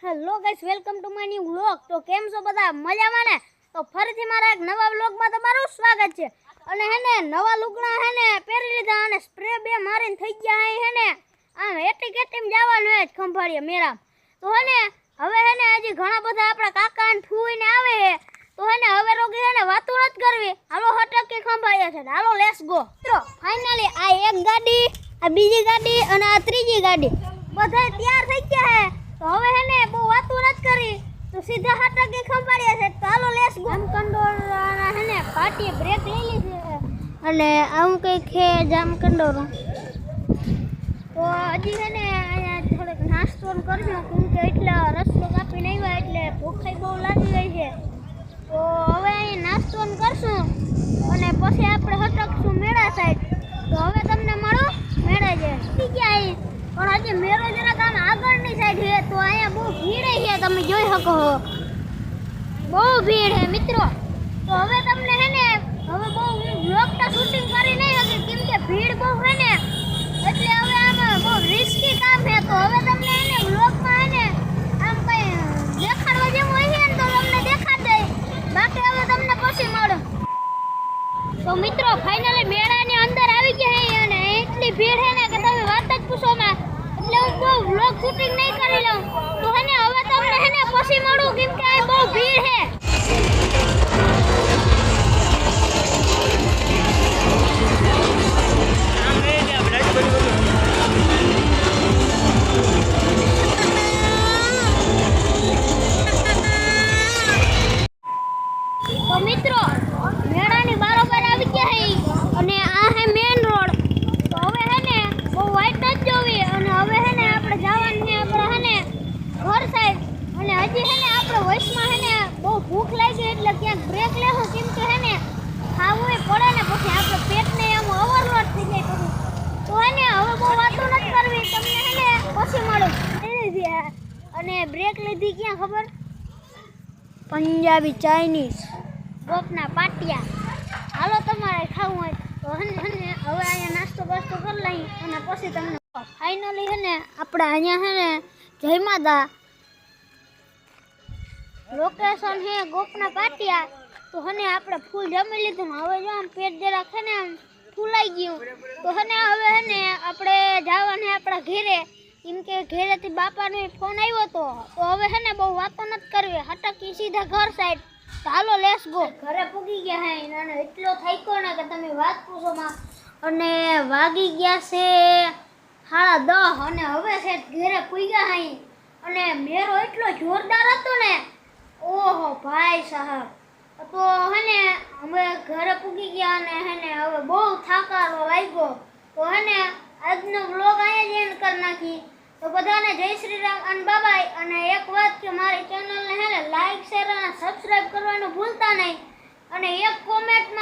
Hello guys, welcome to my new vlog. તો કેમ છો બધા? મજામાં ને? તો ફરીથી મારા એક નવા વ્લોગમાં તમારું સ્વાગત છે। અને હેને નવા લુગડા હેને પહેરી લીધા અને સ્પ્રે બે મારીને થઈ ગયા હેને આમ એટી કેટીમ જવાનું હે ખંભાળિયા મેરા। તો હેને હવે હેને હજી ઘણા બધા આપણા કાકા ને ફૂઈને આવે હે। તો હેને હવે રોગી હેને વાતો નથી કરવી, હાલો હટકી ખંભાળિયા છે, હાલો લેટ્સ ગો। મિત્રો ફાઇનલી આ એક ગાડી, આ બીજી ગાડી અને આ ત્રીજી ગાડી બધા તૈયાર થઈ ગયા હે। તો હવે હેને બહુ વાતો નથી કરી, તો સીધા હટકી ખંભાળિયા છે, તો હાલો લેટ્સ ગો। જામકંડોરના હેને પાટી બ્રેક લઈ લીધી અને આવું કંઈક છે જામકંડોરો। તો હજી હેને અહીંયા થોડોક નાસ્તો કરજો, કેમ કે એટલા રસ્તો કાપીને આવ્યા એટલે ભૂખ બહુ લાગી ગઈ છે। તો હવે અહીં નાસ્તો કરશું અને પછી આપણે હટકશું મેળા સાઈડ। તો હવે તમને મળો મેળા છે ઠીક છે, પણ હજી મેળો જરાક આમ આગળની સાઈડ છે, તો અહીંયા બહુ ભીડ છે, તમે જોઈ શકો છો બહુ ભીડ છે મિત્રો। તો હવે તમને હે ને હવે બહુ વ્લોગના શૂટિંગ કરી નહીં હતી, કેમ કે ભીડ બહુ છે ને, એટલે હવે આમાં બહુ રિસ્કી કામ છે। તો હવે તમને હે ને વ્લોગમાં હે ને આમ કઈ દેખાડવા જેવું હોય ને તો તમને દેખાડ દે, બાકી હવે તમને પછી મળો। તો મિત્રો ફાઇનલી મેળાની અંદર આવી ગયા છે અને એટલી ભીડ છે ને કે તમે વાત જ પૂછો માં, એટલે હું બહુ વ્લોગ શૂટિંગ નહીં કરી લઉં। તો હે ને હવે તમને હે ને પછી મળું, કેમ કે આ બહુ ભીડ છે। તો મિત્રો મેળાની બારોબાર આવી ગયા છે અને આ હે મેઇન રોડ। તો હવે હે ને બહુ વાઇટ જ જોવી અને હવે હે ને આપણે જવાનું છે આપણે હે ને ઘર સાઈડ। અને હજી હે ને આપણે વોઇસમાં હે ને બહુ ભૂખ લાગી એટલે ક્યાંક બ્રેક લેવું, કેમ કે હે ને ખાવું એ પડે ને, પછી આપણે પેટને એમ ઓવરલોડ થઈ જાય પછી। તો હે ને હવે બહુ વાતો નથી કરવી, તમને હે ને પછી મળું। અને બ્રેક લીધી ક્યાં ખબર? પંજાબી ચાઇનીઝ ગોપના પાટિયા। હાલો તમારે ખાવું હોય તો હે ને હવે અહીંયા નાસ્તો બાસ્તો કરી લઈ અને પછી તમને ફાઇનલી હે ને આપણે અહીંયા હે ને જય માતા લોકેશન હે ગોપના પાટિયા। તો હે ને આપણે ફૂલ જમી લીધું, હવે જો આમ પેટ જરાક હે ને આમ ફૂલાઈ ગયું। તો હે ને હવે હે ને આપણે જવાનું હે આપણા ઘેરે, કેમ કે ઘેરેથી બાપાનો ફોન આવ્યો હતો। તો હવે હે ને બહુ વાતો નથી કરવી, હટકી સીધા ઘર સાઈડ। તો હાલો લેટ્સ ગો। ઘરે પૂગી ગયા હે અને એટલો થાક્યો ને કે તમે વાત પૂછો માં, અને વાગી ગયા છે 10:30 અને હવે છે ઘરે પૂગ્યા હે અને મેરો એટલો જોરદાર હતો ને, ઓહો ભાઈ સાહેબ। તો હે ને અમે ઘરે પૂગી ગયા અને હે ને હવે બહુ થાકારો લાગ્યો। તો હે ને આજનો વ્લોગ અહીંયા જ એન્ડ કરી નાખી। તો બધાને જય શ્રી રામ અને બાય। અને એક વાત કે મારી ચેનલને હે ને લાઈક શેર અને સબસ્ક્રાઇબ કરવાનું ભૂલતા નહીં, અને એક કોમેન્ટમાં